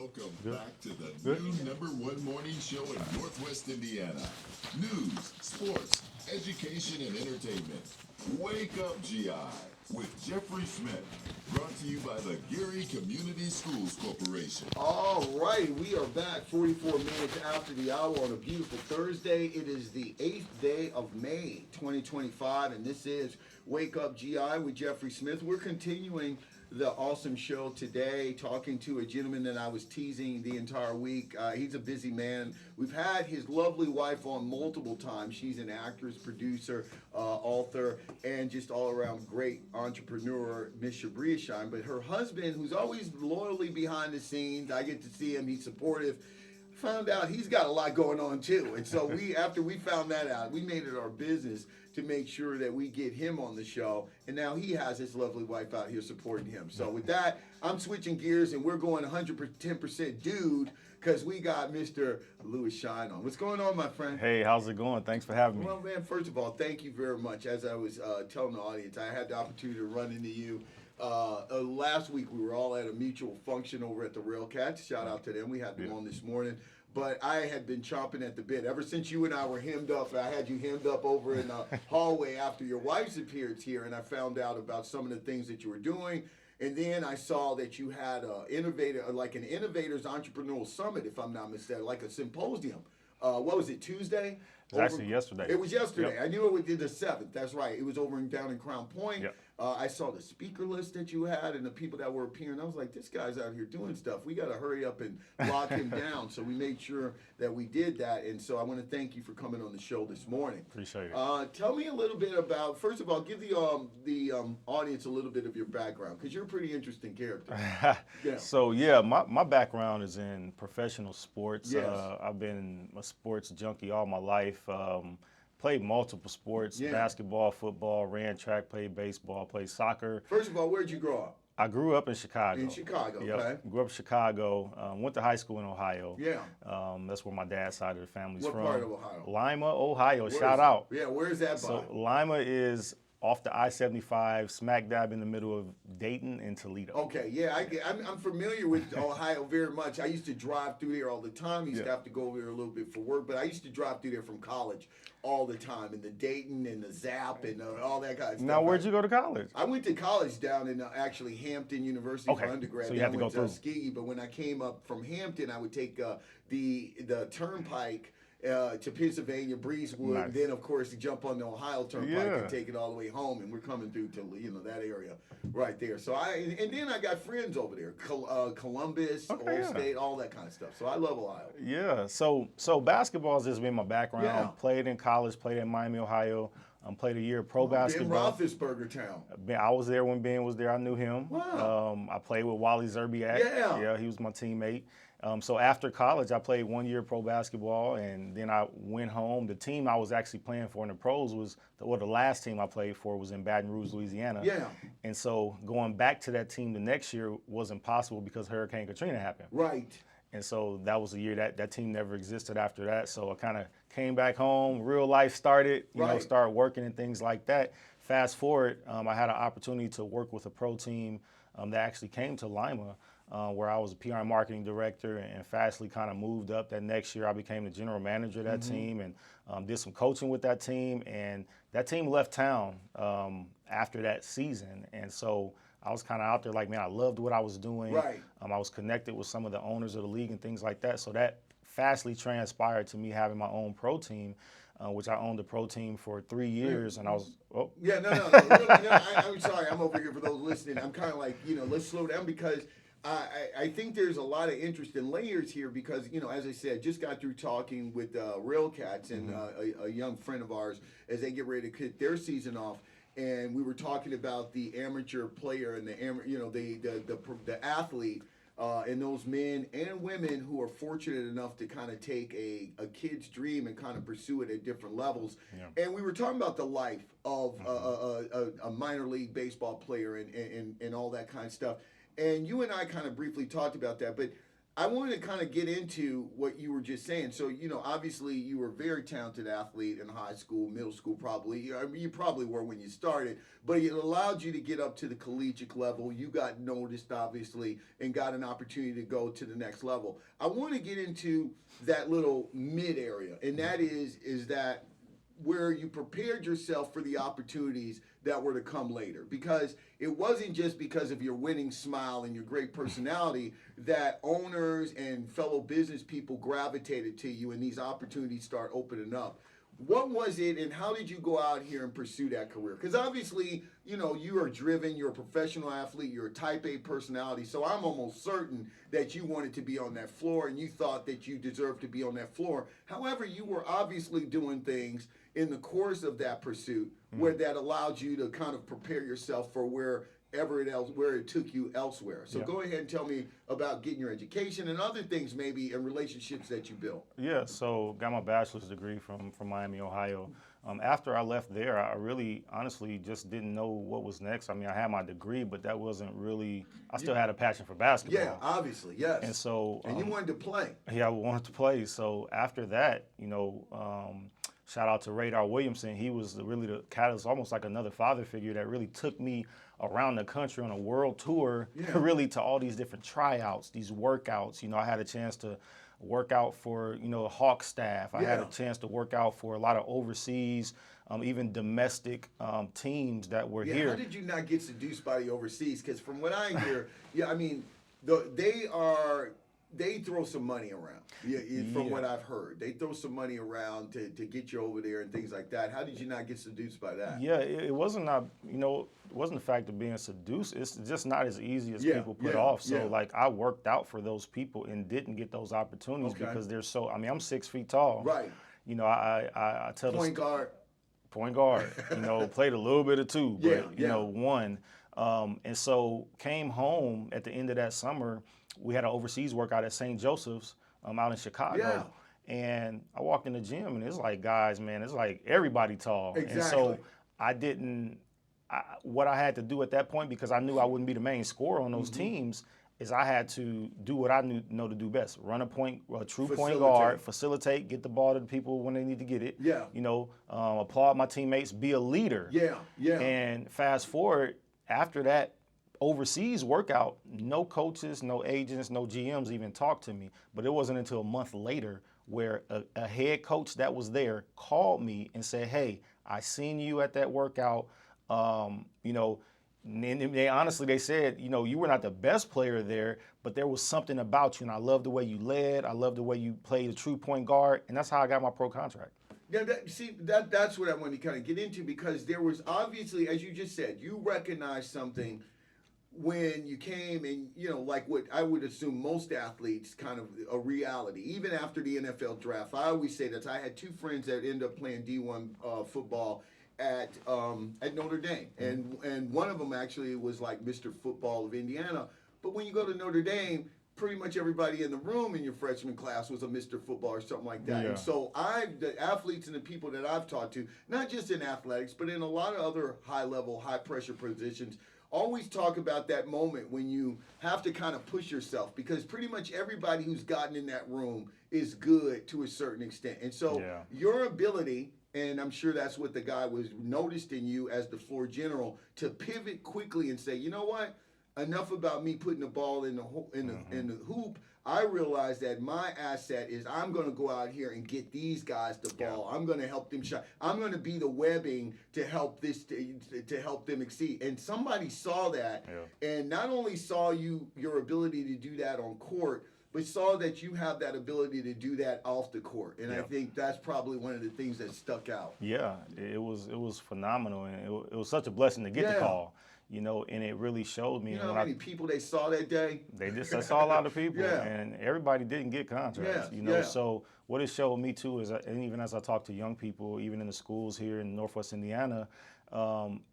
Welcome back to the new #1 morning show in Northwest Indiana. News, sports, education, and entertainment. Wake Up GI with Jeffrey Smith. Brought to you by the Geary Community Schools Corporation. All right, we are back 44 minutes after the hour on a beautiful Thursday. It is the 8th day of May 2025, and this is Wake Up GI with Jeffrey Smith. We're continuing the awesome show today, talking to a gentleman that I was teasing the entire week. He's a busy man. We've had his lovely wife on multiple times. She's an actress, producer, author, and just all-around great entrepreneur, Miss Shabria Shine. But her husband, who's always loyally behind the scenes, I get to see him, he's supportive, found out he's got a lot going on too. And so after we found that out, we made it our business to make sure that we get him on the show. And now he has his lovely wife out here supporting him. So with that, I'm switching gears and we're going 110% dude because we got Mr. Louis Shine on. What's going on, my friend? Hey, how's it going? Thanks for having me. Well, man, first of all, thank you very much. As I was telling the audience, I had the opportunity to run into you. Last week, we were all at a mutual function over at the Railcats. Shout out to them. We had them on this morning. But I had been chomping at the bit. Ever since you and I were hemmed up, I had you hemmed up over in the hallway after your wife's appearance here, and I found out about some of the things that you were doing. And then I saw that you had an Innovators Entrepreneurial Summit, if I'm not mistaken, like a symposium. What was it, Tuesday? It was actually yesterday. It was yesterday. Yep. I knew it was the 7th. That's right. It was down in Crown Point. Yep. I saw the speaker list that you had and the people that were appearing. I was like, this guy's out here doing stuff. We got to hurry up and lock him down. So we made sure that we did that. And so I want to thank you for coming on the show this morning. Appreciate it. Tell me a little bit about, first of all, give the audience a little bit of your background because you're a pretty interesting character. Yeah. So, my background is in professional sports. Yes. I've been a sports junkie all my life. Played multiple sports, basketball, football, ran track, played baseball, played soccer. First of all, where'd you grow up? I grew up in Chicago. In Chicago, Yep. okay. Grew up in Chicago. Went to high school in Ohio. Yeah. That's where my dad's side of the family's What from. part of Ohio? Lima, Ohio. Shout out. Yeah, where's that by? So Lima is off the I-75, smack dab in the middle of Dayton and Toledo. Okay, yeah, I'm familiar with Ohio very much. I used to drive through there all the time. I used to have to go over there a little bit for work, but I used to drive through there from college all the time, and the Dayton and the Zap and all that kind of stuff. Now, where'd you go to college? I went to college down in actually Hampton University for undergrad. So you had to go through Tuskegee, but when I came up from Hampton, I would take the Turnpike to Pennsylvania, Breezewood, Nice. and then of course to jump on the Ohio Turnpike Yeah. and take it all the way home. And we're coming through to that area right there. So then I got friends over there, Columbus, Old State, all that kind of stuff. So I love Ohio. Yeah. So basketball has just been my background. Yeah. Played in college, played in Miami, Ohio. Played a year of pro basketball. Ben Roethlisberger town. I was there when Ben was there. I knew him. Wow. I played with Wally Zerbiak. Yeah. He was my teammate. So after college, I played 1 year pro basketball, and then I went home. The team I was actually playing for in the pros was the last team I played for was in Baton Rouge, Louisiana. Yeah. And so going back to that team the next year wasn't possible because Hurricane Katrina happened. Right. And so that was the year that team never existed after that. So I kind of came back home, real life started, started working and things like that. Fast forward, I had an opportunity to work with a pro team that actually came to Lima, where I was a PR and marketing director, and fastly kind of moved up. That next year I became the general manager of that team and did some coaching with that team. And that team left town after that season. And so I was kind of out there like, man, I loved what I was doing. Right. I was connected with some of the owners of the league and things like that. So that fastly transpired to me having my own pro team, which I owned the pro team for 3 years. And I was, Yeah, no. Really, I'm sorry. I'm over here for those listening. I'm kind of like, let's slow down because I think there's a lot of interest in layers here because, as I said, just got through talking with Railcats and a young friend of ours as they get ready to kick their season off. And we were talking about the amateur player and the athlete and those men and women who are fortunate enough to kind of take a kid's dream and kind of pursue it at different levels. Yeah. And we were talking about the life of a minor league baseball player and all that kind of stuff. And you and I kind of briefly talked about that, but I wanted to kind of get into what you were just saying. So, obviously you were a very talented athlete in high school, middle school probably. I mean, you probably were when you started, but it allowed you to get up to the collegiate level. You got noticed, obviously, and got an opportunity to go to the next level. I want to get into that little mid area, and that is that where you prepared yourself for the opportunities that were to come later. Because it wasn't just because of your winning smile and your great personality that owners and fellow business people gravitated to you and these opportunities start opening up. What was it, and how did you go out here and pursue that career? Because obviously, you are driven, you're a professional athlete, you're a type A personality, so I'm almost certain that you wanted to be on that floor and you thought that you deserved to be on that floor. However, you were obviously doing things in the course of that pursuit where that allowed you to kind of prepare yourself for where it took you elsewhere. So go ahead and tell me about getting your education and other things maybe and relationships that you built. Yeah, so got my bachelor's degree from Miami, Ohio. After I left there, I really honestly just didn't know what was next. I mean, I had my degree, but that wasn't really, I still had a passion for basketball. Yeah, obviously, yes. And so. And you wanted to play. Yeah, I wanted to play. So after that, shout out to Radar Williamson. He was really the catalyst, almost like another father figure that really took me around the country on a world tour, really to all these different tryouts, these workouts. I had a chance to work out for, Hawk staff. I had a chance to work out for a lot of overseas, even domestic teams that were here. How did you not get seduced by the overseas? Because from what I hear, they throw some money around. From what I've heard, they throw some money around to get you over there and things like that. How did you not get seduced by that? Yeah, it wasn't it wasn't the fact of being seduced. It's just not as easy as people put off. So like I worked out for those people and didn't get those opportunities because they're so. I mean, I'm 6 feet tall. Right. I tell point guard. Point guard. Played a little bit of two, but one. And so came home at the end of that summer. We had an overseas workout at St. Joseph's out in Chicago. Yeah. And I walked in the gym, and it's like, guys, man, it's like everybody tall. Exactly. And so I didn't what I had to do at that point, because I knew I wouldn't be the main scorer on those teams, is I had to do what I know to do best: run a true point guard, facilitate, get the ball to the people when they need to get it. Yeah. Applaud my teammates, be a leader. Yeah. Yeah. And fast forward, after that overseas workout, no coaches, no agents, no GMs even talked to me. But it wasn't until a month later where a head coach that was there called me and said, "Hey, I seen you at that workout. And they said, you were not the best player there, but there was something about you, and I love the way you led. I love the way you played a true point guard," and that's how I got my pro contract. Yeah, that's what I wanted to kind of get into, because there was obviously, as you just said, you recognized something when you came, and like what I would assume most athletes, kind of a reality. Even after the NFL draft, I always say that I had two friends that ended up playing D1 football at Notre Dame, and one of them actually was like Mr. Football of Indiana. But when you go to Notre Dame, pretty much everybody in the room in your freshman class was a Mr. Football or something like that. Yeah. And so the athletes and the people that I've talked to, not just in athletics, but in a lot of other high-level, high-pressure positions, always talk about that moment when you have to kind of push yourself, because pretty much everybody who's gotten in that room is good to a certain extent. And so your ability, and I'm sure that's what the guy was noticed in you as the floor general, to pivot quickly and say, you know what, enough about me putting the ball in the hoop. I realize that my asset is I'm going to go out here and get these guys the ball. I'm going to help them shot. I'm going to be the webbing to help to help them exceed. And somebody saw that, and not only saw your ability to do that on court, but saw that you have that ability to do that off the court. And I think that's probably one of the things that stuck out. Yeah, it was phenomenal, and it was such a blessing to get the call. And it really showed me. You know how many people they saw that day? I saw a lot of people, and everybody didn't get contracts. So what it showed me too is, and even as I talk to young people, even in the schools here in Northwest Indiana,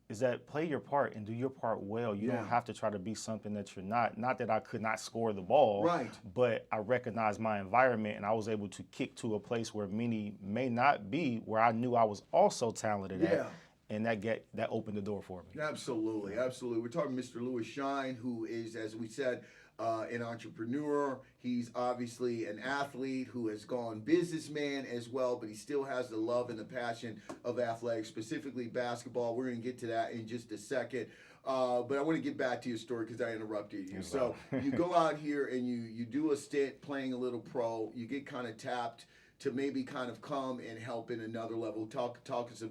is that play your part and do your part well. You don't have to try to be something that you're not. Not that I could not score the ball, right? But I recognized my environment, and I was able to kick to a place where many may not be, where I knew I was also talented at. And that opened the door for me. Absolutely. We're talking Mr. Lewis Shine, who is, as we said, an entrepreneur. He's obviously an athlete who has gone businessman as well, but he still has the love and the passion of athletics, specifically basketball. We're going to get to that in just a second. But I want to get back to your story because I interrupted you. So you go out here and you do a stint playing a little pro. You get kind of tapped to maybe kind of come and help in another level. Talk to us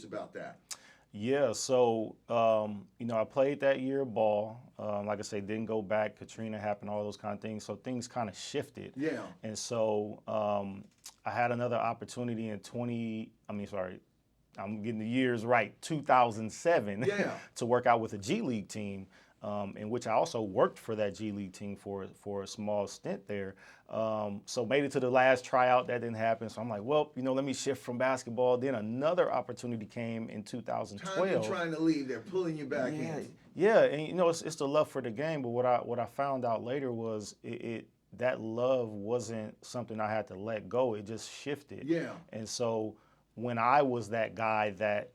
about that. Yeah, so I played that year ball. Like I say, didn't go back. Katrina happened, all those kind of things. So things kind of shifted. Yeah. And so I had another opportunity in I'm getting the years right, 2007, to work out with a G League team, in which I also worked for that G League team for a small stint there. So made it to the last tryout. That didn't happen. So I'm like, well, let me shift from basketball. Then another opportunity came in 2012. Time you're trying to leave, they're pulling you back in. Yeah, and it's the love for the game. But what I found out later was that love wasn't something I had to let go. It just shifted. Yeah. And so when I was that guy that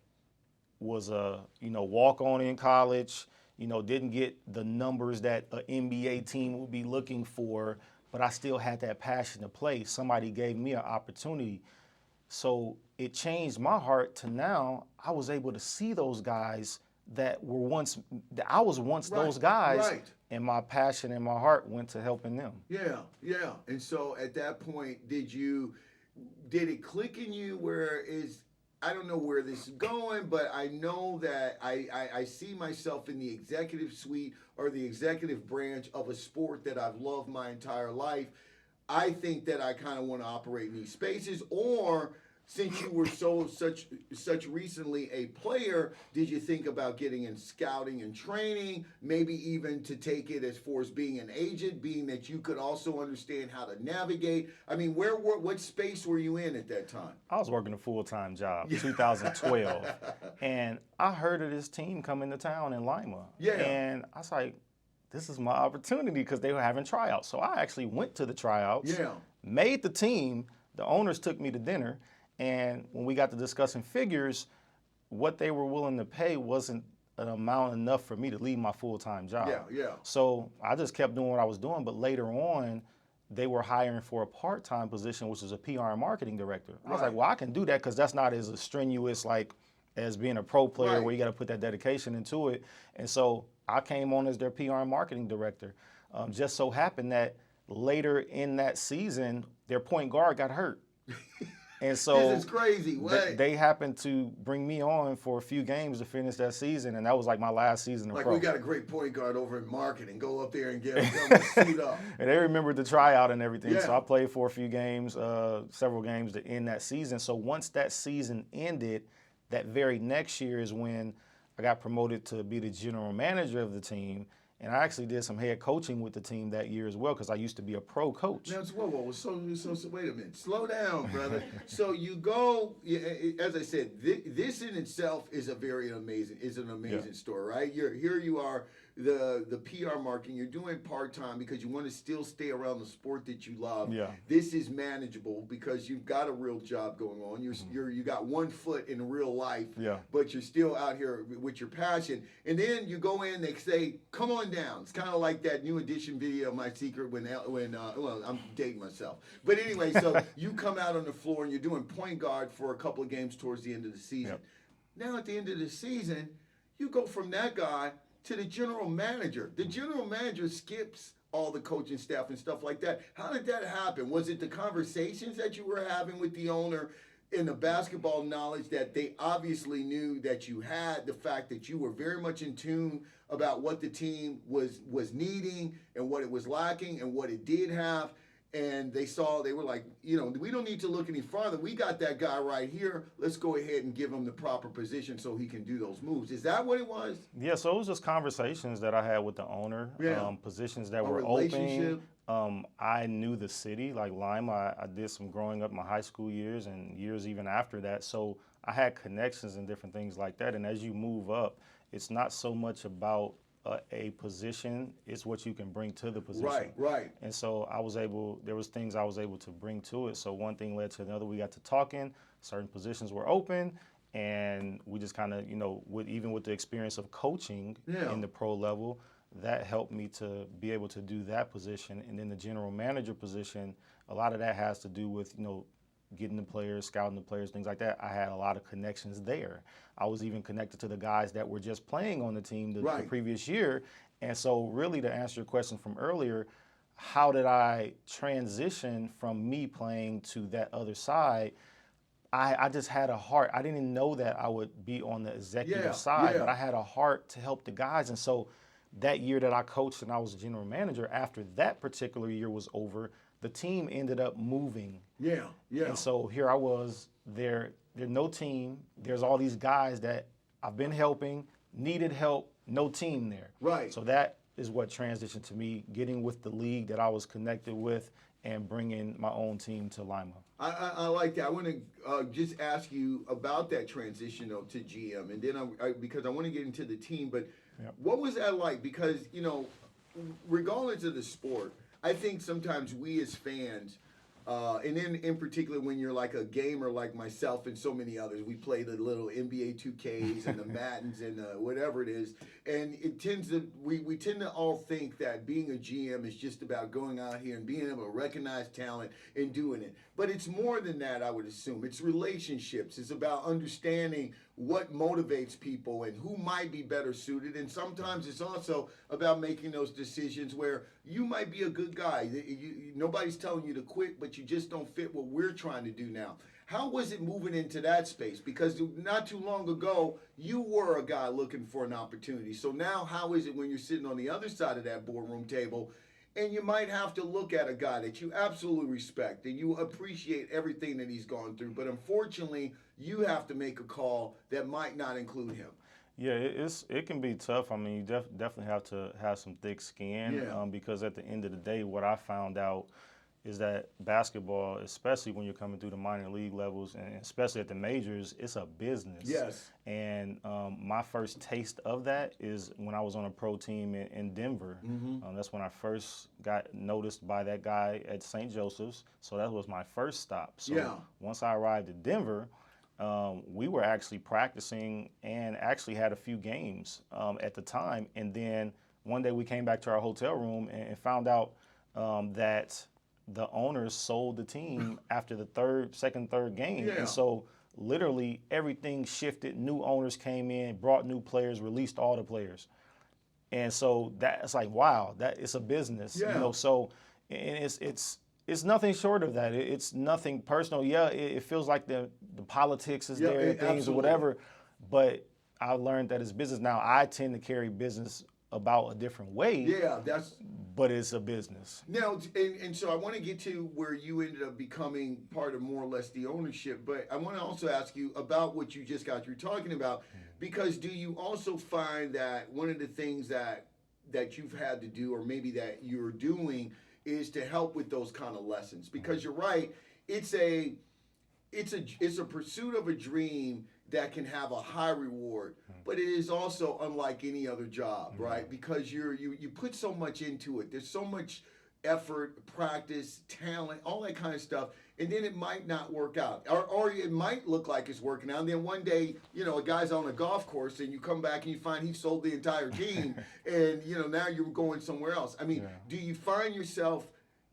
was a walk on in college, didn't get the numbers that an NBA team would be looking for, but I still had that passion to play. Somebody gave me an opportunity. So it changed my heart to now I was able to see those guys that I was once those guys, and my passion and my heart went to helping them. Yeah. And so at that point, did it click in you where I don't know where this is going, but I know that I see myself in the executive suite or the executive branch of a sport that I've loved my entire life. I think that I kind of want to operate in these spaces. Or since you were such recently a player, did you think about getting in scouting and training, maybe even to take it as far as being an agent, being that you could also understand how to navigate? I mean, what space were you in at that time? I was working a full-time job, 2012, and I heard of this team coming to town in Lima. Yeah. And I was like, this is my opportunity because they were having tryouts. So I actually went to the tryouts, made the team. The owners took me to dinner. And when we got to discussing figures, what they were willing to pay wasn't an amount enough for me to leave my full-time job. Yeah. So I just kept doing what I was doing. But later on, they were hiring for a part-time position, which was a PR and marketing director. I was like, well, I can do that because that's not as strenuous as being a pro player where you got to put that dedication into it. And so I came on as their PR and marketing director. Just so happened that later in that season, their point guard got hurt. And so this is crazy. They happened to bring me on for a few games to finish that season, and that was like my last season of pro. We got a great point guard over in marketing. Go up there and get them to suit up. And they remembered the tryout and everything, so I played for a few games, several games to end that season. So once that season ended, that very next year is when I got promoted to be the general manager of the team. And I actually did some head coaching with the team that year as well because I used to be a pro coach. Now, whoa. So wait a minute. Slow down, brother. So you go, as I said, this in itself is an amazing story, right? Here you are, the PR marketing. You're doing part-time because you want to still stay around the sport that you love. Yeah. This is manageable because you've got a real job going on. You got one foot in real life, but you're still out here with your passion. And then you go in, they say, come on down. It's kind of like that New Edition video, My Secret, when I'm dating myself. But anyway, so you come out on the floor and you're doing point guard for a couple of games towards the end of the season. Now at the end of the season, you go from that guy to the general manager. The general manager skips all the coaching staff and stuff like that. How did that happen? Was it the conversations that you were having with the owner and the basketball knowledge that they obviously knew that you had, the fact that you were very much in tune about what the team was needing and what it was lacking and what it did have? And they were like, we don't need to look any farther. We got that guy right here. Let's go ahead and give him the proper position so he can do those moves. Is that what it was? Yeah, so it was just conversations that I had with the owner, positions that were open. I knew the city, like Lima. I did some growing up my high school years and years even after that. So I had connections and different things like that. And as you move up, it's not so much about a position, it's what you can bring to the position. Right. And so there was things I was able to bring to it. So one thing led to another. We got to talking, certain positions were open, and we just kind of, even with the experience of coaching in the pro level, that helped me to be able to do that position. And then the general manager position, a lot of that has to do with, getting the players, scouting the players, things like that. I had a lot of connections there. I was even connected to the guys that were just playing on the team the previous year. And so really, to answer your question from earlier, how did I transition from me playing to that other side? I just had a heart. I didn't know that I would be on the executive side, but I had a heart to help the guys. And so that year that I coached and I was a general manager, after that particular year was over, the team ended up moving. And so here I was, there's no team. There's all these guys that I've been helping, needed help, no team there. Right. So that is what transitioned to me getting with the league that I was connected with and bringing my own team to Lima. I like that. I want to just ask you about that transition though, to GM, and then because I want to get into the team. But what was that like? Because regardless of the sport, I think sometimes we as fans, and then in particular when you're like a gamer like myself and so many others, we play the little NBA 2Ks and the Maddens and whatever it is, and it tends to we tend to all think that being a GM is just about going out here and being able to recognize talent and doing it. But it's more than that, I would assume. It's relationships. It's about understanding what motivates people and who might be better suited. And sometimes it's also about making those decisions where you might be a good guy. Nobody's telling you to quit, but you just don't fit what we're trying to do now. How was it moving into that space? Because not too long ago, you were a guy looking for an opportunity. So now how is it when you're sitting on the other side of that boardroom table and you might have to look at a guy that you absolutely respect and you appreciate everything that he's gone through, but unfortunately, you have to make a call that might not include him? Yeah, it can be tough. I mean, you definitely have to have some thick skin because at the end of the day, what I found out is that basketball, especially when you're coming through the minor league levels and especially at the majors, it's a business. Yes. And my first taste of that is when I was on a pro team in Denver. That's when I first got noticed by that guy at St. Joseph's. So that was my first stop. So once I arrived at Denver, we were actually practicing and actually had a few games at the time. And then one day we came back to our hotel room and found out that the owners sold the team after the second, third game. And so literally everything shifted. New owners came in, brought new players, released all the players. And so that's like, wow, that it's a business, so and it's nothing short of that. It's nothing personal. Yeah, it feels like the politics is there and things or whatever, but I learned that it's business. Now I tend to carry business about a different way. But it's a business. Now, and so I want to get to where you ended up becoming part of more or less the ownership, but I want to also ask you about what you just got through talking about, because do you also find that one of the things that you've had to do, or maybe that you're doing, is to help with those kind of lessons? Because you're right, it's a pursuit of a dream that can have a high reward, but it is also unlike any other job, right? Because you put so much into it. There's so much effort, practice, talent, all that kind of stuff, and then it might not work out, or it might look like it's working out. And then one day, a guy's on a golf course, and you come back and you find he sold the entire team, and now you're going somewhere else. I mean, do you find yourself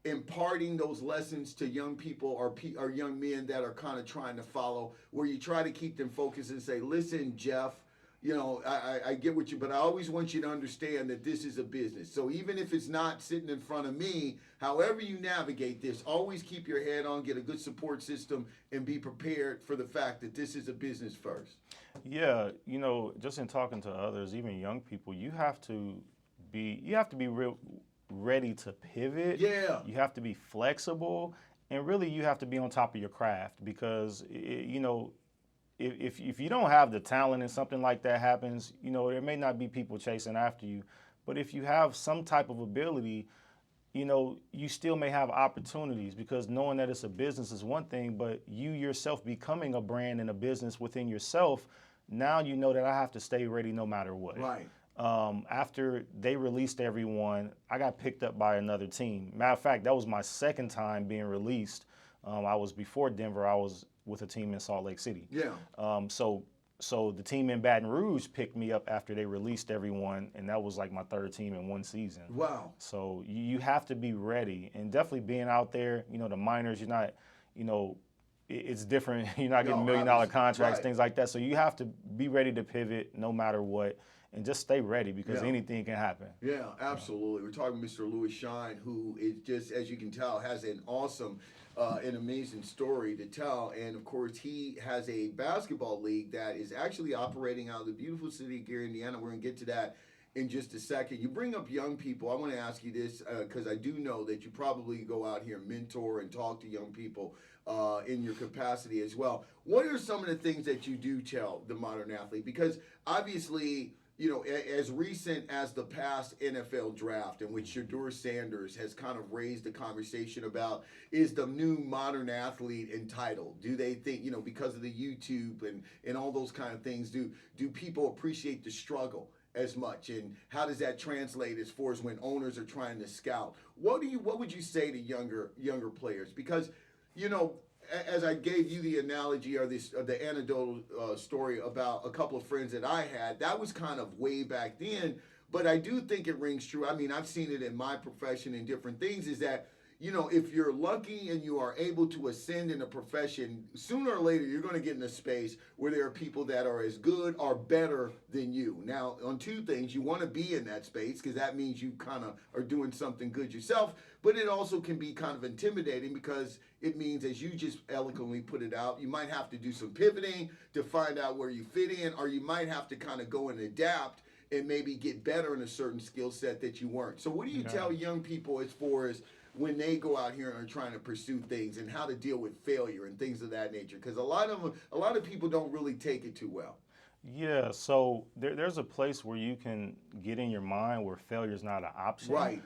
imparting those lessons to young people or young men that are kind of trying to follow, where you try to keep them focused and say, listen, Jeff, I get what you, but I always want you to understand that this is a business. So even if it's not sitting in front of me, however you navigate this, always keep your head on, get a good support system, and be prepared for the fact that this is a business first. Yeah, just in talking to others, even young people, you have to be real ready to pivot. You have to be flexible, and really you have to be on top of your craft, because if you don't have the talent and something like that happens, there may not be people chasing after you. But if you have some type of ability, you still may have opportunities, because knowing that it's a business is one thing, but you yourself becoming a brand and a business within yourself, now you know that I have to stay ready no matter what. Right. After they released everyone, I got picked up by another team. Matter of fact, that was my second time being released. I was before Denver, I was with a team in Salt Lake City. So So the team in Baton Rouge picked me up after they released everyone, and that was like my third team in one season. Wow. So you have to be ready, and definitely being out there, the minors, you're not, it's different. You're not getting $1 million contracts, right. things like that. So you have to be ready to pivot no matter what, and just stay ready because anything can happen. Yeah, absolutely. We're talking Mr. Louis Shine, who is just, as you can tell, has an awesome, an amazing story to tell. And of course, he has a basketball league that is actually operating out of the beautiful city of Gary, Indiana. We're going to get to that in just a second. You bring up young people. I want to ask you this because I do know that you probably go out here and mentor and talk to young people in your capacity as well. What are some of the things that you do tell the modern athlete? Because obviously, as recent as the past NFL draft, in which Shedeur Sanders has kind of raised the conversation about, is the new modern athlete entitled? Do they think, because of the YouTube and all those kind of things, do people appreciate the struggle as much? And how does that translate as far as when owners are trying to scout? What would you say to younger players? Because, as I gave you the analogy or the anecdotal story about a couple of friends that I had, that was kind of way back then, but I do think it rings true. I mean, I've seen it in my profession and different things, is that, if you're lucky and you are able to ascend in a profession, sooner or later you're going to get in a space where there are people that are as good or better than you. Now, on two things, you want to be in that space because that means you kind of are doing something good yourself, but it also can be kind of intimidating because it means, as you just eloquently put it out, you might have to do some pivoting to find out where you fit in, or you might have to kind of go and adapt and maybe get better in a certain skill set that you weren't. So what do you tell young people as far as when they go out here and are trying to pursue things and how to deal with failure and things of that nature? Because a lot of people don't really take it too well. Yeah, so there's a place where you can get in your mind where failure is not an option. Right.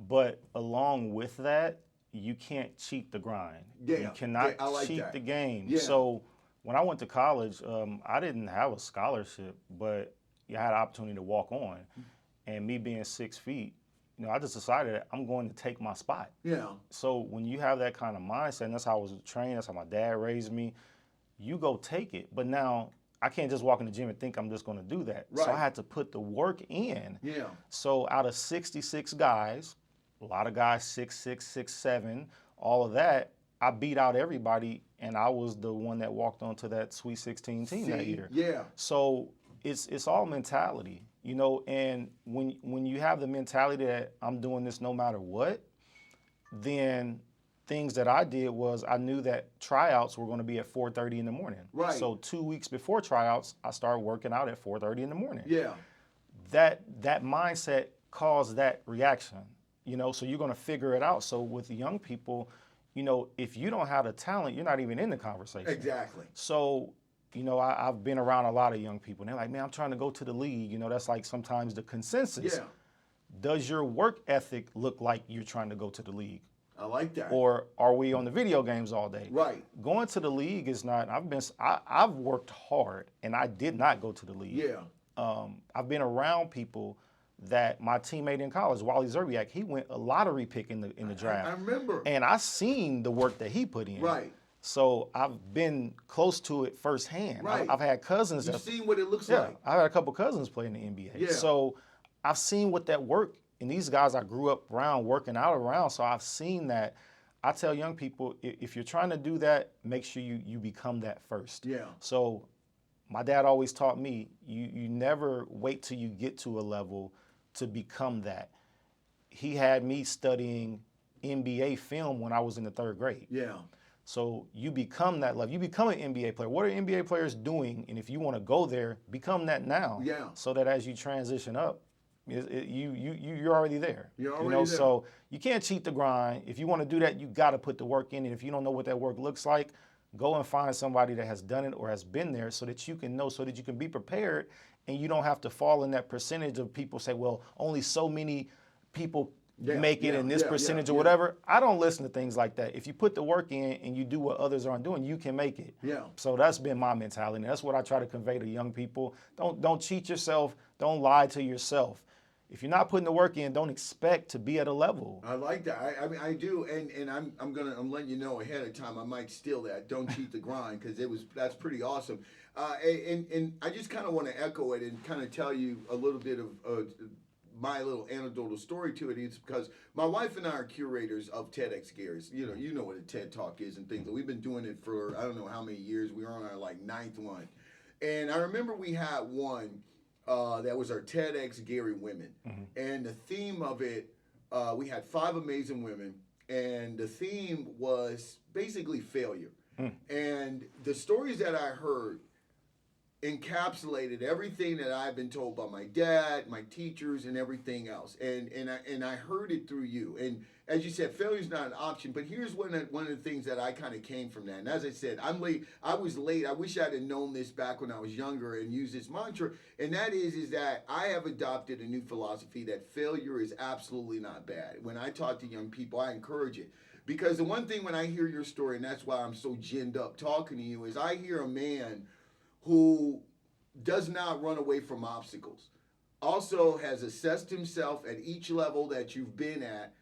But along with that, you can't cheat the grind. Yeah, You cannot cheat the game. Yeah. So when I went to college, I didn't have a scholarship, but I had an opportunity to walk on. And me being 6 feet, I just decided that I'm going to take my spot. Yeah. So when you have that kind of mindset, and that's how I was trained, that's how my dad raised me, you go take it. But now I can't just walk in the gym and think I'm just going to do that. Right. So I had to put the work in. Yeah. So out of 66 guys, a lot of guys 6'6", 6'7", all of that, I beat out everybody, and I was the one that walked onto that Sweet 16 team that year. Yeah. So it's all mentality, and when you have the mentality that I'm doing this no matter what, then things that I did was I knew that tryouts were going to be at 4:30 in the morning. Right. So 2 weeks before tryouts, I started working out at 4:30 in the morning. Yeah. That mindset caused that reaction, so you're going to figure it out. So with young people, if you don't have the talent, you're not even in the conversation. Exactly. So, I've been around a lot of young people, and they're like, man, I'm trying to go to the league. That's like sometimes the consensus. Yeah. Does your work ethic look like you're trying to go to the league? I like that. Or are we on the video games all day? Right. Going to the league is not. I've worked hard, and I did not go to the league. Yeah. I've been around people that my teammate in college, Wally Zerbiak, he went a lottery pick in the draft. I remember. And I seen the work that he put in. Right. So I've been close to it firsthand. Right. I've had cousins. You've seen what it looks like. I've had a couple cousins play in the NBA. Yeah. So I've seen what that work, and these guys I grew up around, working out around, so I've seen that. I tell young people, if you're trying to do that, make sure you become that first. Yeah. So my dad always taught me, you never wait till you get to a level to become that. He had me studying NBA film when I was in the 3rd grade. Yeah. So you become that level. You become an NBA player. What are NBA players doing? And if you want to go there, become that now. Yeah. So that as you transition up, you're already there. You're already there. So you can't cheat the grind. If you want to do that, you got to put the work in. And if you don't know what that work looks like, go and find somebody that has done it or has been there so that you can know, so that you can be prepared, and you don't have to fall in that percentage of people say, well, only so many people make it in this percentage or whatever. I don't listen to things like that. If you put the work in and you do what others aren't doing, you can make it. Yeah. So that's been my mentality. And that's what I try to convey to young people. Don't cheat yourself. Don't lie to yourself. if you're not putting the work in, don't expect to be at a level. I like that. I mean, I do, and I'm letting you know ahead of time. I might steal that. Don't cheat the grind, because that's pretty awesome. And I just kind of want to echo it and kind of tell you a little bit of my little anecdotal story to it. Is because my wife and I are curators of TEDx Gary's. You know what a TED Talk is and things. We've been doing it for I don't know how many years. We were on our like 9th one, and I remember we had one. That was our TEDx Gary Women. And the theme of it, we had 5 amazing women, and the theme was basically failure. And the stories that I heard encapsulated everything that I've been told by my dad, my teachers, and everything else. And I heard it through you. And as you said, failure is not an option. But here's one of the things that I kind of came from that. And as I said, I'm late. I was late. I wish I'd have known this back when I was younger and used this mantra. And that is that I have adopted a new philosophy that failure is absolutely not bad. When I talk to young people, I encourage it. Because the one thing when I hear your story, and that's why I'm so ginned up talking to you, is I hear a man who does not run away from obstacles, also has assessed himself at each level that you've been at,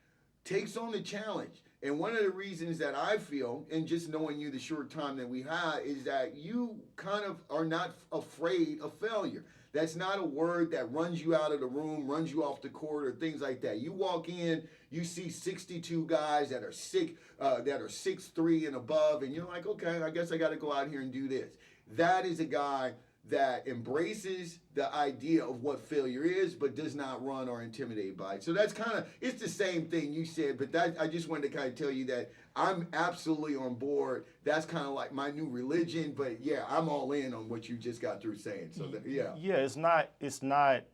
takes on the challenge. And one of the reasons that I feel, and just knowing you the short time that we had, is that you kind of are not afraid of failure. That's not a word that runs you out of the room, runs you off the court, or things like that. You walk in, you see 62 guys that are 6'3" and above, and you're like, okay, I guess I got to go out here and do this. That is a guy that embraces the idea of what failure is, but does not run or intimidate by it. So that's kind of, it's the same thing you said, but that I just wanted to kind of tell you that I'm absolutely on board. That's kind of like my new religion, but yeah, I'm all in on what you just got through saying. So that, yeah. Yeah, it's not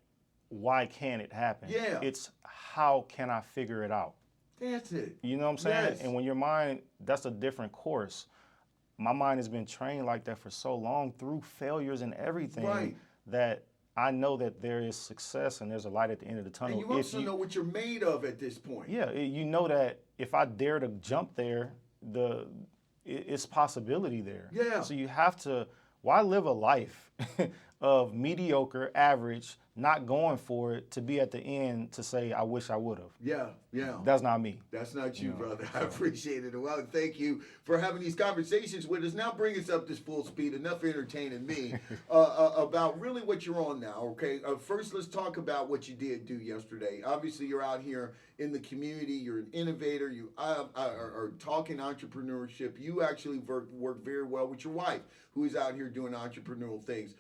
why can't it happen? Yeah. It's how can I figure it out? That's it. You know what I'm saying? Yes. And when your mind, that's a different course. My mind has been trained like that for so long through failures and everything, Right. that I know that there is success and there's a light at the end of the tunnel. And you also know what you're made of at this point. Yeah, you know that if I dare to jump there, it's possibility there. Yeah. So you have to, why live a life of mediocre, average, not going for it, to be at the end to say, I wish I would have. Yeah, yeah. That's not me. That's not you, brother. I appreciate it. Well, thank you for having these conversations with us. Now bring us up to full speed. Enough entertaining me about really what you're on now, okay? First, let's talk about what you did do yesterday. Obviously, you're out here in the community. You're an innovator. You are talking entrepreneurship. You actually work very well with your wife, who is out here doing entrepreneurial things.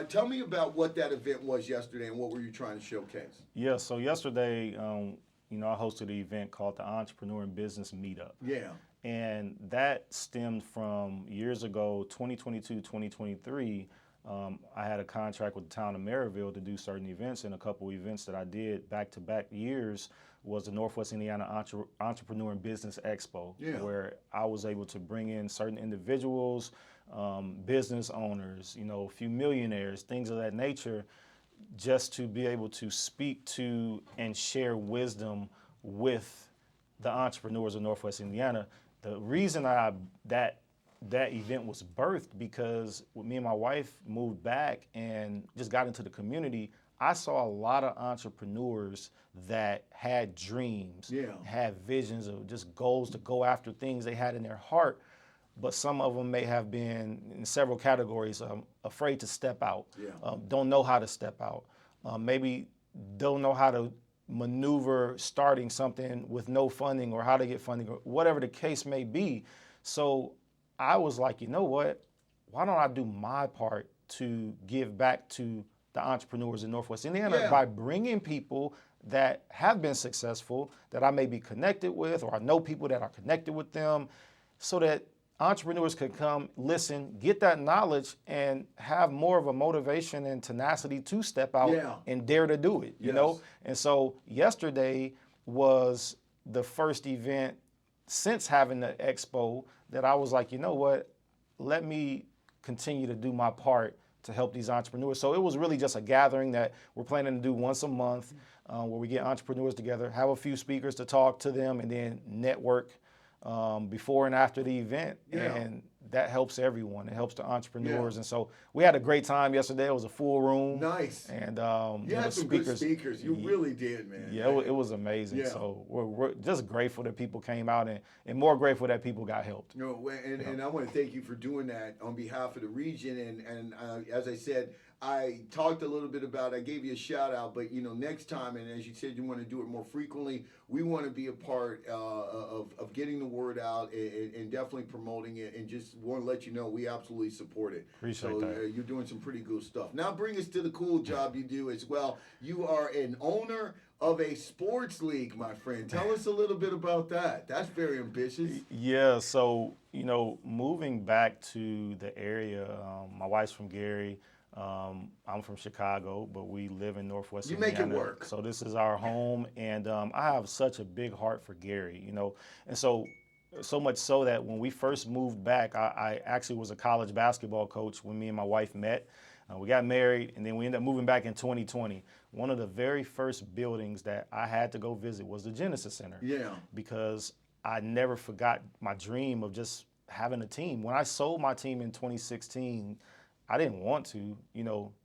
Tell me about what that event was yesterday and what were you trying to showcase? Yeah, so yesterday, I hosted an event called the Entrepreneur and Business Meetup. Yeah. And that stemmed from years ago, 2022, 2023. I had a contract with the town of Maryville to do certain events, and a couple events that I did back-to-back years was the Northwest Indiana Entrepreneur and Business Expo, where I was able to bring in certain individuals, business owners, a few millionaires, things of that nature, just to be able to speak to and share wisdom with the entrepreneurs of Northwest Indiana. The reason that event was birthed, because when me and my wife moved back and just got into the community, I saw a lot of entrepreneurs that had dreams, had visions of just goals to go after things they had in their heart, but some of them may have been in several categories, afraid to step out, don't know how to step out, maybe don't know how to maneuver starting something with no funding, or how to get funding, or whatever the case may be. So I was like, you know what, why don't I do my part to give back to the entrepreneurs in Northwest Indiana by bringing people that have been successful, that I may be connected with, or I know people that are connected with them, so that entrepreneurs could come, listen, get that knowledge, and have more of a motivation and tenacity to step out and dare to do it, you know? And so yesterday was the first event since having the expo that I was like, you know what, let me continue to do my part to help these entrepreneurs. So it was really just a gathering that we're planning to do once a month, where we get entrepreneurs together, have a few speakers to talk to them, and then network before and after the event, and that helps everyone. It helps the entrepreneurs, and so we had a great time yesterday. It was a full room. Nice. And you had some good speakers. You really did, man. Yeah, it was amazing. Yeah. So we're just grateful that people came out, and more grateful that people got helped. And I want to thank you for doing that on behalf of the region. And as I said, I talked a little bit about, I gave you a shout out, but next time, and as you said, you want to do it more frequently, we want to be a part of getting the word out and definitely promoting it, and just want to let you know we absolutely support it. Appreciate that. You're doing some pretty cool stuff. Now bring us to the cool job you do as well. You are an owner of a sports league, my friend. Tell us a little bit about that. That's very ambitious. Yeah, so, moving back to the area, my wife's from Gary. I'm from Chicago, but we live in Northwest Indiana. You make it work. So this is our home, and I have such a big heart for Gary, and so much so that when we first moved back, I actually was a college basketball coach when me and my wife met. We got married, and then we ended up moving back in 2020. One of the very first buildings that I had to go visit was the Genesis Center. Yeah. Because I never forgot my dream of just having a team. When I sold my team in 2016, I didn't want to.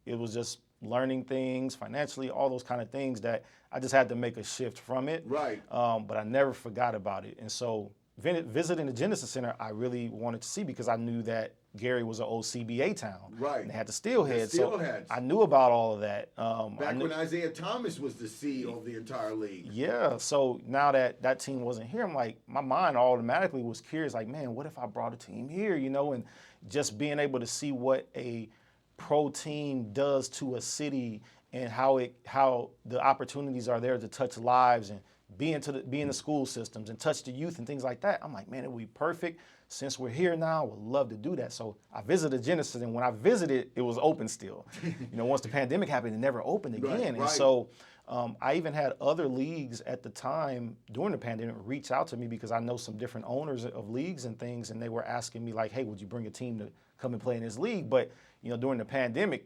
It was just learning things financially, all those kind of things that I just had to make a shift from it. Right. But I never forgot about it. And so visiting the Genesis Center, I really wanted to see, because I knew that Gary was an old CBA town. Right. And they had the Steelheads. So Steelheads. I knew about all of that. Back when Isaiah Thomas was the CEO of the entire league. Yeah. So now that team wasn't here, I'm like, my mind automatically was curious, like, man, what if I brought a team here, and just being able to see what a pro team does to a city, and how the opportunities are there to touch lives and be in the school systems and touch the youth and things like that. I'm like, man, it would be perfect. Since we're here now, I would love to do that. So I visited Genesis, and when I visited, it was open still. Once the pandemic happened, it never opened again. Right. And so I even had other leagues at the time during the pandemic reach out to me, because I know some different owners of leagues and things, and they were asking me like, hey, would you bring a team to come and play in this league? But during the pandemic,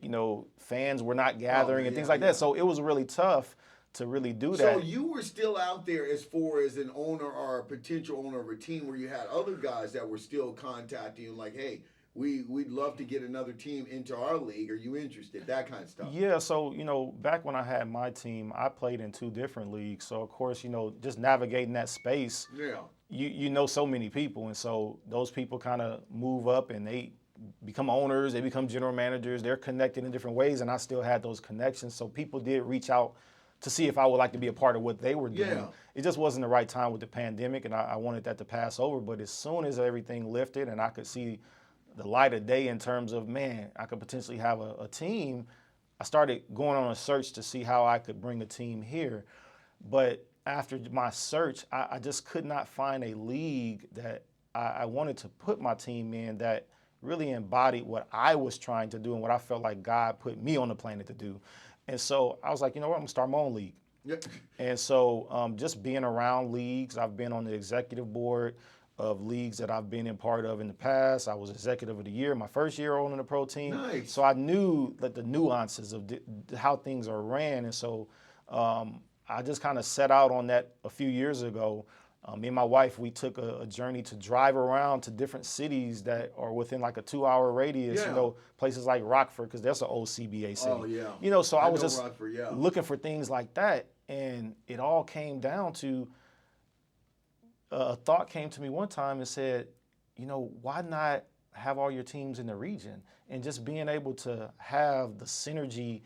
fans were not gathering and things like that. So it was really tough to really do that. So you were still out there as far as an owner or a potential owner of a team, where you had other guys that were still contacting you like, hey, we'd love to get another team into our league. Are you interested? That kind of stuff. Yeah, so, back when I had my team, I played in 2 different leagues. So, of course, just navigating that space, you know so many people. And so those people kind of move up, and they become owners, they become general managers, they're connected in different ways, and I still had those connections. So people did reach out to see if I would like to be a part of what they were doing. Yeah. It just wasn't the right time with the pandemic, and I wanted that to pass over. But as soon as everything lifted and I could see the light of day in terms of, man, I could potentially have a team, I started going on a search to see how I could bring a team here. But after my search, I just could not find a league that I wanted to put my team in that really embodied what I was trying to do and what I felt like God put me on the planet to do. And so I was like, I'm going to start my own league. Yep. And so just being around leagues, I've been on the executive board of leagues that I've been in part of in the past. I was executive of the year, my first year owning the pro team. Nice. So I knew that the nuances of how things are ran. And so I just kind of set out on that a few years ago. Me and my wife, we took a journey to drive around to different cities that are within like a 2-hour radius, places like Rockford, because that's an old CBA city. Oh, yeah. So I was just Rockford, looking for things like that. And it all came down to a thought came to me one time and said, why not have all your teams in the region? And just being able to have the synergy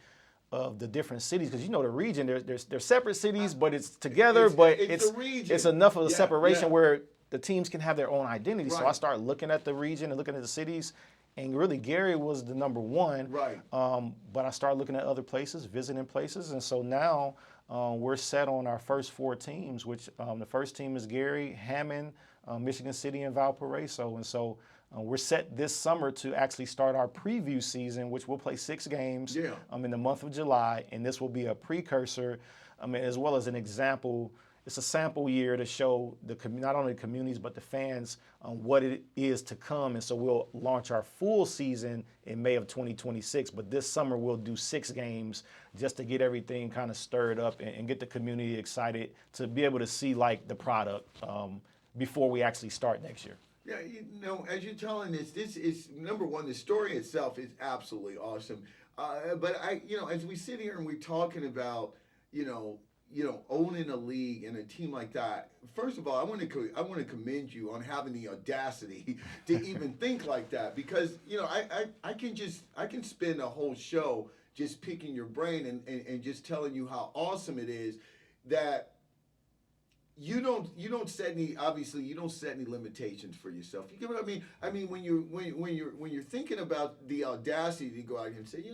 of the different cities, because the region, they're separate cities, but it's together, but it's enough of a separation where the teams can have their own identity. Right. So I started looking at the region and looking at the cities, and really Gary was the number one. Right. But I started looking at other places, visiting places, and so now we're set on our first 4 teams, which the first team is Gary, Hammond, Michigan City, and Valparaiso, and so we're set this summer to actually start our preview season, which we'll play 6 games in the month of July, and this will be a precursor, as well as an example. It's a sample year to show not only the communities but the fans what it is to come, and so we'll launch our full season in May of 2026. But this summer we'll do 6 games just to get everything kind of stirred up and get the community excited to be able to see like the product. before we actually start next year. Yeah, as you're telling this is number one. The story itself is absolutely awesome. But as we sit here and we're talking about, owning a league and a team like that. First of all, I want to commend you on having the audacity to even think like that, because I can spend a whole show just picking your brain and just telling you how awesome it is that. You don't set any limitations for yourself. You get what I mean? I mean, when you're thinking about the audacity to go out here and say,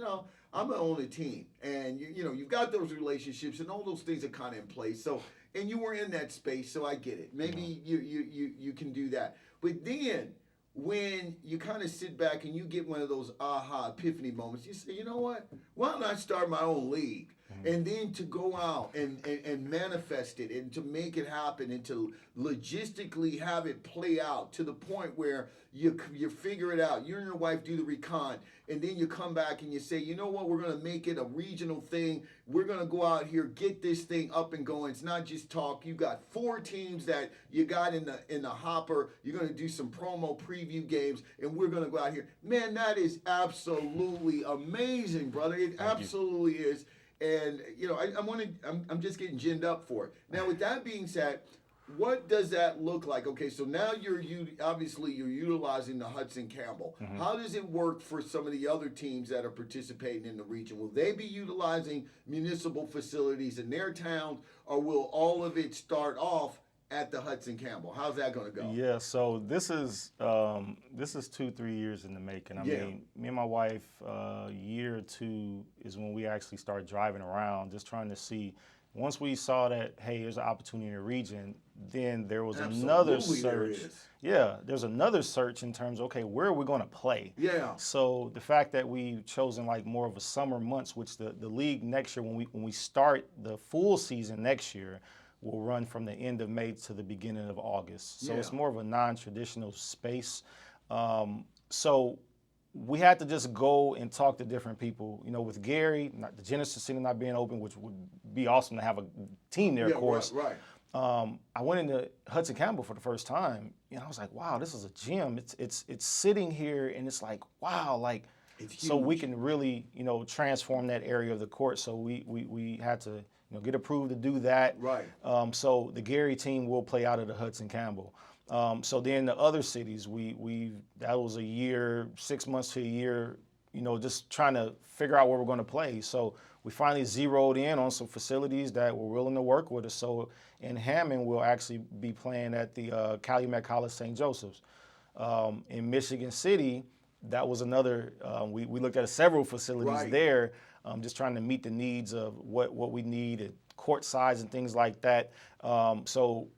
I'm gonna own a team, and you've got those relationships and all those things are kind of in place. So, and you were in that space, so I get it. Maybe you can do that. But then when you kind of sit back and you get one of those aha epiphany moments, you say, you know what? Why don't I start my own league? And then to go out and manifest it and to make it happen and to logistically have it play out to the point where you figure it out. You and your wife do the recon, and then you come back and you say, you know what, we're going to make it a regional thing. We're going to go out here, get this thing up and going. It's not just talk. You got 4 teams that you got in the hopper. You're going to do some promo preview games, and we're going to go out here. Man, that is absolutely amazing, brother. It absolutely is. And I'm just getting ginned up for it. Now, with that being said, what does that look like? Okay, so now you're utilizing the Hudson Campbell. Mm-hmm. How does it work for some of the other teams that are participating in the region? Will they be utilizing municipal facilities in their towns, or will all of it start off at the Hudson Campbell? How's that going to go? Yeah, so this is 2-3 years in the making. I mean, me and my wife, year or two is when we actually started driving around, just trying to see. Once we saw that, hey, there's an opportunity in the region, then there was another search. There's another search in terms of, okay, where are we going to play? Yeah. So the fact that we've chosen like more of a summer months, which the league next year, when we start the full season next year, will run from the end of May to the beginning of August. So it's more of a non-traditional space. So we had to just go and talk to different people. With Gary, the Genesis Center not being open, which would be awesome to have a team there, of course. Right. I went into Hudson Campbell for the first time, and I was like, wow, this is a gym. It's sitting here, and it's like, wow, like, so we can really, transform that area of the court. So we had to, get approved to do that. Right. So the Gary team will play out of the Hudson Campbell. So then the other cities, that was a year, 6 months to a year, just trying to figure out where we're going to play. So we finally zeroed in on some facilities that were willing to work with us. So in Hammond, we'll actually be playing at the Calumet College St. Joseph's. In Michigan City, that was another, we looked at several facilities there, just trying to meet the needs of what we need, and court size and things like that. So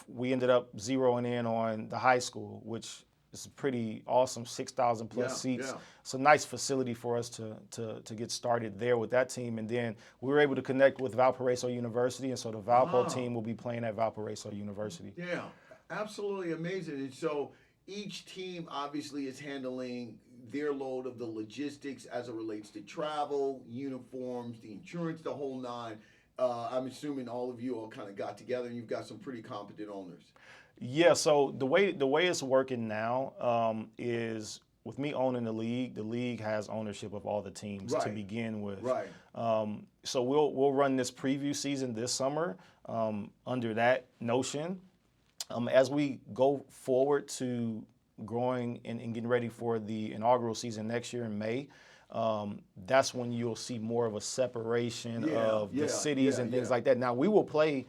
we ended up zeroing in on the high school, which is pretty awesome, 6,000 plus seats. Yeah. It's a nice facility for us to get started there with that team. And then we were able to connect with Valparaiso University, and so the Valpo team will be playing at Valparaiso University. Yeah, absolutely amazing. And so each team obviously is handling their load of the logistics as it relates to travel, uniforms, the insurance, the whole nine. I'm assuming all of you all kind of got together and you've got some pretty competent owners. Yeah, so the way it's working now is with me owning the league has ownership of all the teams to begin with. Right. So we'll run this preview season this summer under that notion. As we go forward to growing and getting ready for the inaugural season next year in May, that's when you'll see more of a separation of the cities and things like that. Now we'll play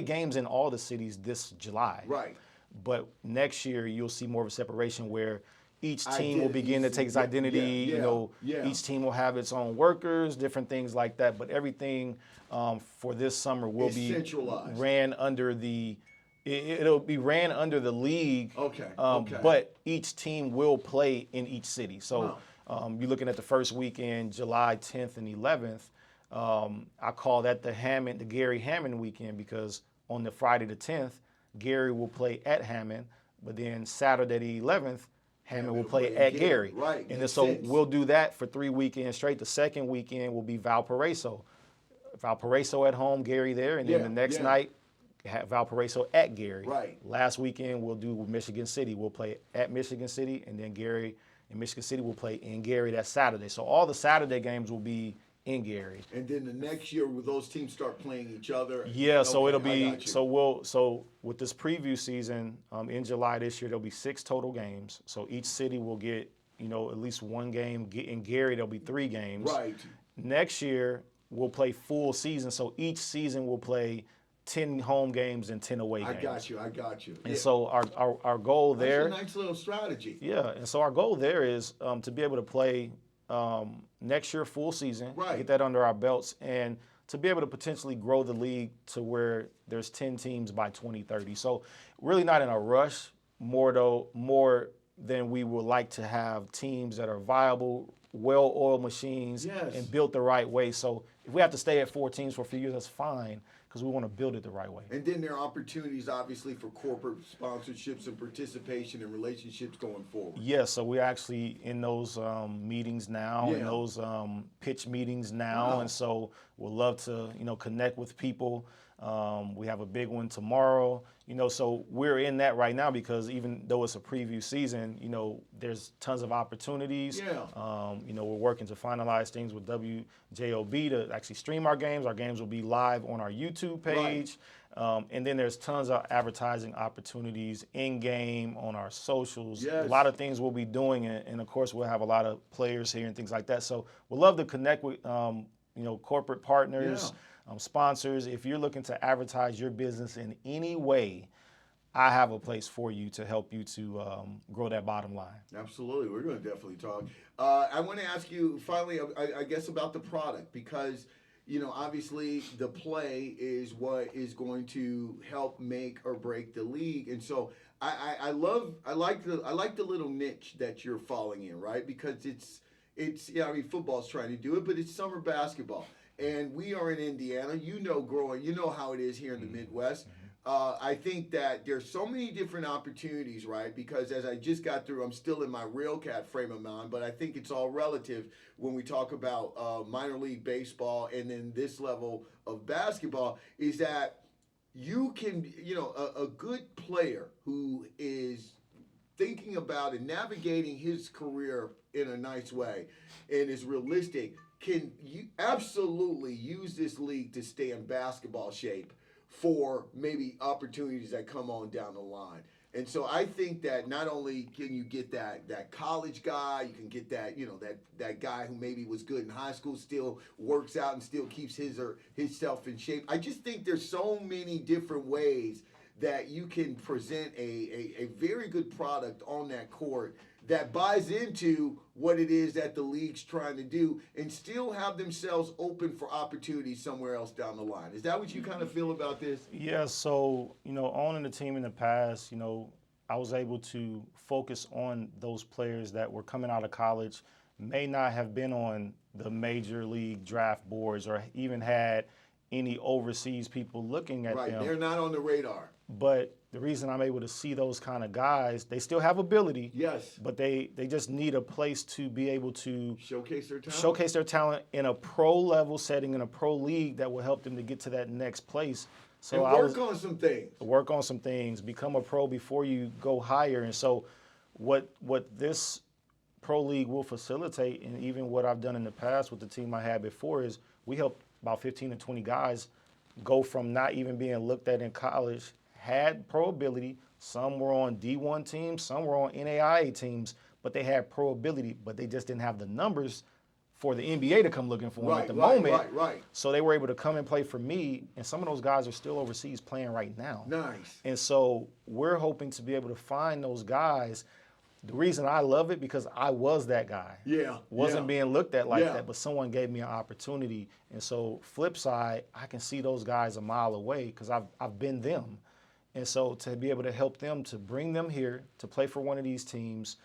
games in all the cities this July. Right. But next year you'll see more of a separation where each team will begin to take its identity. Each team will have its own workers, different things like that. But everything for this summer will be ran under the. It'll be ran under the league. Okay. But each team will play in each city. So you're looking at the first weekend, July 10th and 11th. I call that the Gary Hammond weekend, because on the Friday the 10th, Gary will play at Hammond, but then Saturday the 11th, Hammond will play at Gary. Right. And then so we'll do that for 3 weekends straight. The second weekend will be Valparaiso. Valparaiso at home, Gary there, and then the next night, Valparaiso at Gary. Right. Last weekend we'll do Michigan City. We'll play at Michigan City, and then Gary and Michigan City will play in Gary that Saturday. So all the Saturday games will be in Gary. And then the next year, will those teams start playing each other? Yeah, so Okay, it'll I be got you. so with this preview season in July this year, there'll be 6 total games. So each city will get at least one game. In Gary, there'll be 3 games. Right. Next year we'll play full season. So each season we'll play 10 home games and 10 away games. I got you. And so our goal there. That's a nice little strategy. Yeah, and so our goal there is to be able to play next year full season, Right. get that under our belts, and to be able to potentially grow the league to where there's 10 teams by 2030. So really not in a rush, more than we would like to have teams that are viable, well-oiled machines, Yes. and built the right way. So if we have to stay at 4 teams for a few years, that's fine, because we want to build it the right way. And then there are opportunities, obviously, for corporate sponsorships and participation and relationships going forward. Yeah, so we're actually in those meetings now, in Yeah. those pitch meetings now, Wow. and so we'll love to connect with people. We have a big one tomorrow, so we're in that right now because even though it's a preview season, there's tons of opportunities. Yeah. We're working to finalize things with WJOB to actually stream our games. Our games will be live on our YouTube page. And then there's tons of advertising opportunities in-game, on our socials. Yes. A lot of things we'll be doing, and of course we'll have a lot of players here and things like that. So we'd love to connect with corporate partners, sponsors. If you're looking to advertise your business in any way, I have a place for you to help you to grow that bottom line. Absolutely. We're going to definitely talk. I want to ask you finally, I guess, about the product because, obviously the play is what is going to help make or break the league. And so I like the little niche that you're falling in, right? Because football's trying to do it, but it's summer basketball. And we are in Indiana. You know how it is here in the Midwest. I think that there's so many different opportunities, right? Because as I just got through, I'm still in my real cat frame of mind, but I think it's all relative when we talk about minor league baseball and then this level of basketball is that you can, a good player who is thinking about and navigating his career in a nice way and is realistic can absolutely use this league to stay in basketball shape for maybe opportunities that come on down the line. And so I think that not only can you get that college guy, you can get that, that guy who maybe was good in high school, still works out and still keeps himself in shape. I just think there's so many different ways that you can present a very good product on that court that buys into what it is that the league's trying to do and still have themselves open for opportunities somewhere else down the line. Is that what you kind of feel about this? Yeah, so, owning the team in the past, I was able to focus on those players that were coming out of college, may not have been on the major league draft boards or even had any overseas people looking at them. Right, they're not on the radar. But the reason I'm able to see those kind of guys, they still have ability. Yes. But they just need a place to be able to showcase their talent in a pro level setting, in a pro league that will help them to get to that next place. So and work on some things. Become a pro before you go higher. And so what this pro league will facilitate, and even what I've done in the past with the team I had before, is we help about 15 to 20 guys go from not even being looked at in college, had pro ability. Some were on D1 teams, some were on NAIA teams, but they had pro ability, but they just didn't have the numbers for the NBA to come looking for them at the moment. Right. So they were able to come and play for me, and some of those guys are still overseas playing right now. Nice. And so we're hoping to be able to find those guys. The reason I love it, because I was that guy. Yeah. Wasn't being looked at like that, but someone gave me an opportunity. And so flip side, I can see those guys a mile away because I've been them. And so to be able to help them, to bring them here, to play for one of these teams,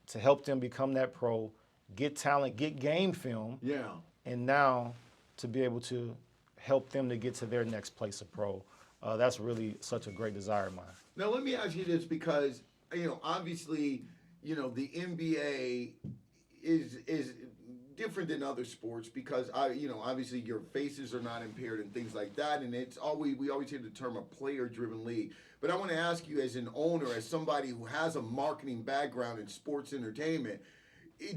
to help them become that pro, get talent, get game film. Yeah. And now to be able to help them to get to their next place of pro. That's really such a great desire of mine. Now let me ask you this because, obviously, the NBA is different than other sports because obviously your faces are not impaired and things like that, and we always hear the term a player-driven league. But I want to ask you, as an owner, as somebody who has a marketing background in sports entertainment,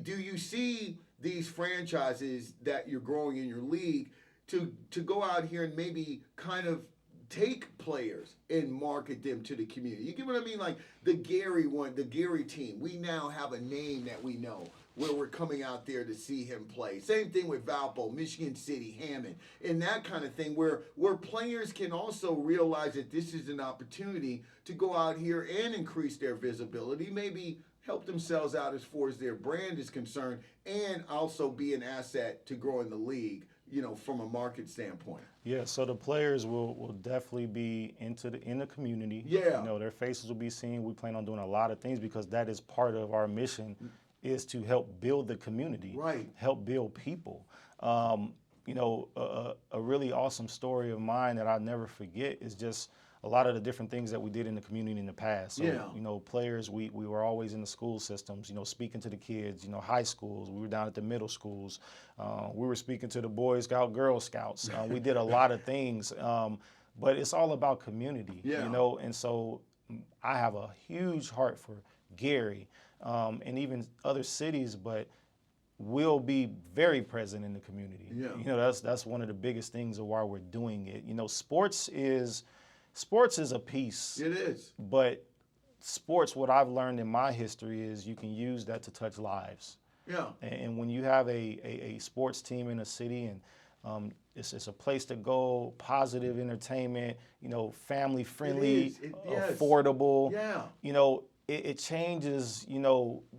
do you see these franchises that you're growing in your league to go out here and maybe kind of take players and market them to the community? You get what I mean? Like the Gary team, we now have a name that we know where we're coming out there to see him play. Same thing with Valpo, Michigan City, Hammond, and that kind of thing where players can also realize that this is an opportunity to go out here and increase their visibility, maybe help themselves out as far as their brand is concerned, and also be an asset to growing the league, from a market standpoint. Yeah, so the players will definitely be in the community. Yeah. Their faces will be seen. We plan on doing a lot of things because that is part of our mission, is to help build the community, right? Help build people. A really awesome story of mine that I'll never forget is just a lot of the different things that we did in the community in the past. So, players, we were always in the school systems, speaking to the kids, high schools. We were down at the middle schools. We were speaking to the Boy Scout, Girl Scouts. We did a lot of things, but it's all about community, and so I have a huge heart for Gary and even other cities, but we'll be very present in the community. That's one of the biggest things of why we're doing it. Sports is a piece. It is. But sports, what I've learned in my history is you can use that to touch lives. Yeah. And when you have a sports team in a city and it's a place to go, positive entertainment, family friendly, affordable. Yeah. It changes,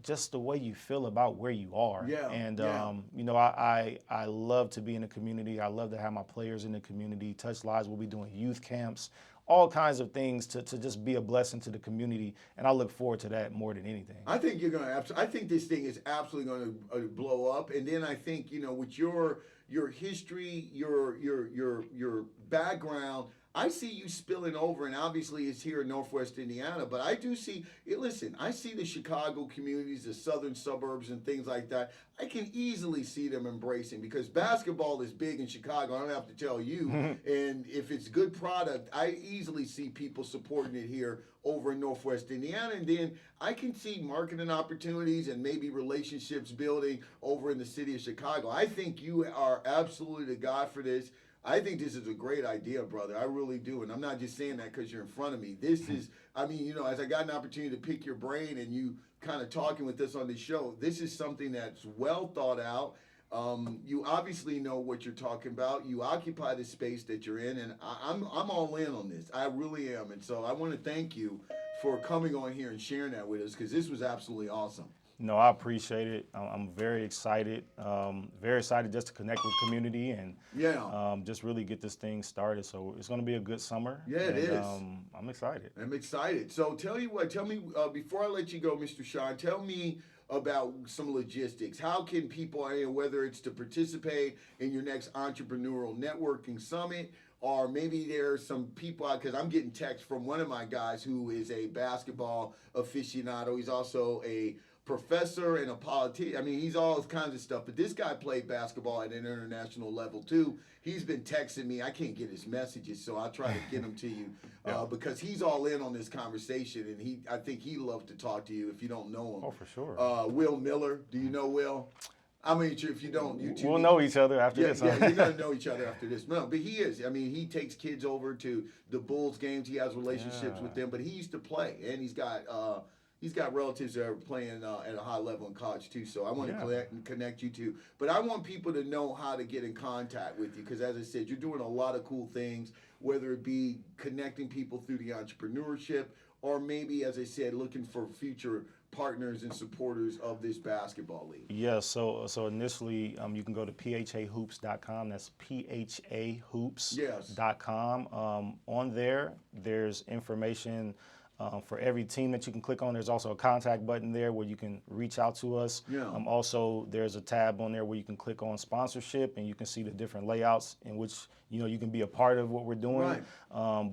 just the way you feel about where you are. Yeah. And, I love to be in the community. I love to have my players in the community, touch lives. We'll be doing youth camps, all kinds of things to just be a blessing to the community. And I look forward to that more than anything. I think you're going to, I think this thing is absolutely going to blow up. And then I think, with your history, your background, I see you spilling over, and obviously it's here in Northwest Indiana, but I do see, I see the Chicago communities, the southern suburbs and things like that. I can easily see them embracing because basketball is big in Chicago. I don't have to tell you. And if it's good product, I easily see people supporting it here over in Northwest Indiana. And then I can see marketing opportunities and maybe relationships building over in the city of Chicago. I think you are absolutely the guy for this. I think this is a great idea, brother. I really do. And I'm not just saying that because you're in front of me. This is, as I got an opportunity to pick your brain and you kind of talking with us on this show, this is something that's well thought out. You obviously know what you're talking about. You occupy the space that you're in, and I'm all in on this. I really am. And so I want to thank you for coming on here and sharing that with us because this was absolutely awesome. No, I appreciate it. I'm very excited just to connect with community and just really get this thing started. So it's going to be a good summer. Yeah, it is. I'm excited. I'm excited. So tell me, before I let you go, Mr. Sean, tell me about some logistics. How can people, whether it's to participate in your next entrepreneurial networking summit, or maybe there's some people, because I'm getting text from one of my guys who is a basketball aficionado. He's also a professor and a politician. He's all kinds of stuff. But this guy played basketball at an international level too. He's been texting me. I can't get his messages, so I'll try to get them to you because he's all in on this conversation, and I think he'd love to talk to you if you don't know him. Oh, for sure. Will Miller. Do you know Will? If you don't, you two. We'll know each other after this. Yeah, you're going to know each other after this. No, but he is. He takes kids over to the Bulls games. He has relationships with them, but he used to play, and he's got relatives that are playing at a high level in college too. So I want to connect you two. But I want people to know how to get in contact with you because, as I said, you're doing a lot of cool things, whether it be connecting people through the entrepreneurship or maybe, as I said, looking for future partners and supporters of this basketball league. Yeah, so initially you can go to phahoops.com. That's phahoops.com. On there's information for every team that you can click on. There's also a contact button there where you can reach out to us. Yeah. Also, there's a tab on there where you can click on sponsorship and you can see the different layouts in which you can be a part of what we're doing. Right.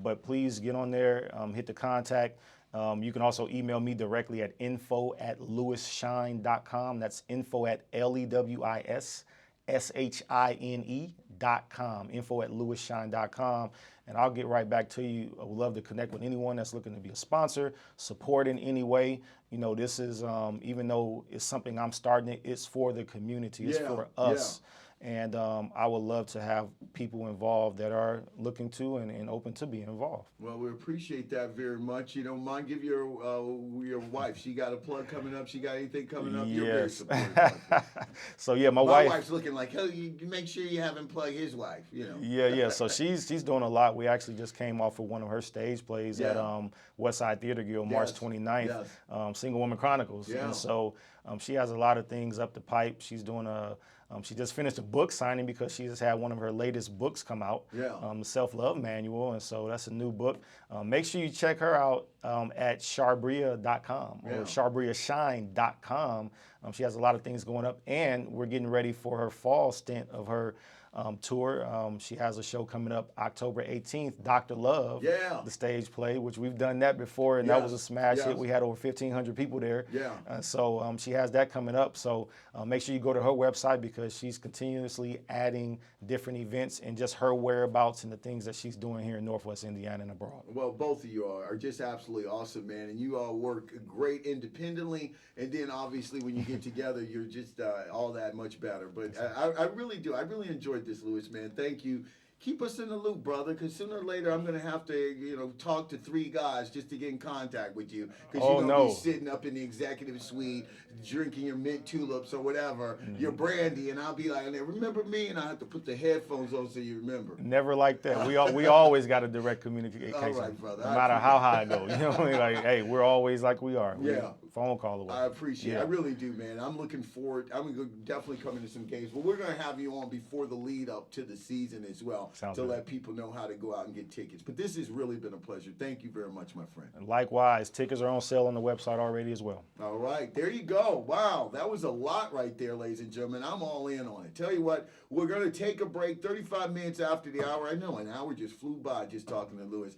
But please get on there, hit the contact. You can also email me directly at info@lewisshine.com. That's info@LEWISSHINE.com. Info@lewisshine.com. And I'll get right back to you. I would love to connect with anyone that's looking to be a sponsor, support in any way. This is, even though it's something I'm starting, it's for the community. It's for us. And I would love to have people involved that are looking to and open to being involved. Well, we appreciate that very much. You don't mind, give your wife. She got a plug coming up. She got anything coming up? You're very supportive. So yeah, my wife's looking like, hey, you make sure you haven't plugged his wife. Yeah. So she's doing a lot. We actually just came off of one of her stage plays at Westside Theater Guild, March 29th, Single Woman Chronicles. And so she has a lot of things up the pipe. She's doing she just finished a book signing because she just had one of her latest books come out, the Self-Love Manual, and so that's a new book. Make sure you check her out at sharbria.com or sharbriashine.com. She has a lot of things going up, and we're getting ready for her fall stint of her tour. She has a show coming up October 18th, Dr. Love, the stage play, which we've done that before, and that was a smash hit. We had over 1,500 people there. So she has that coming up. So make sure you go to her website because she's continuously adding different events and just her whereabouts and the things that she's doing here in Northwest Indiana and abroad. Well, both of you are just absolutely awesome, man. And you all work great independently. And then obviously when you get together, you're just all that much better. But I really do. I really enjoyed this, Lewis, man. Thank you. Keep us in the loop, brother, because sooner or later I'm going to have to, talk to 3 guys just to get in contact with you. Because you're going to be sitting up in the executive suite, drinking your mint tulips or whatever, your brandy, and I'll be like, remember me? And I have to put the headphones on so you remember. Never like that. We always got a direct communication. All right, brother. No matter how high I go. Like, hey, we're always like we are. Phone call away. I appreciate it. I really do, man. I'm looking forward. I'm going to definitely come into some games. But we're going to have you on before the lead up to the season as well. Sounds to good. Let people know how to go out and get tickets. But this has really been a pleasure. Thank you very much, my friend. Likewise. Tickets are on sale on the website already as well. All right. There you go. Wow. That was a lot right there, ladies and gentlemen. I'm all in on it. Tell you what, we're going to take a break 35 minutes after the hour. I know an hour just flew by just talking to Lewis.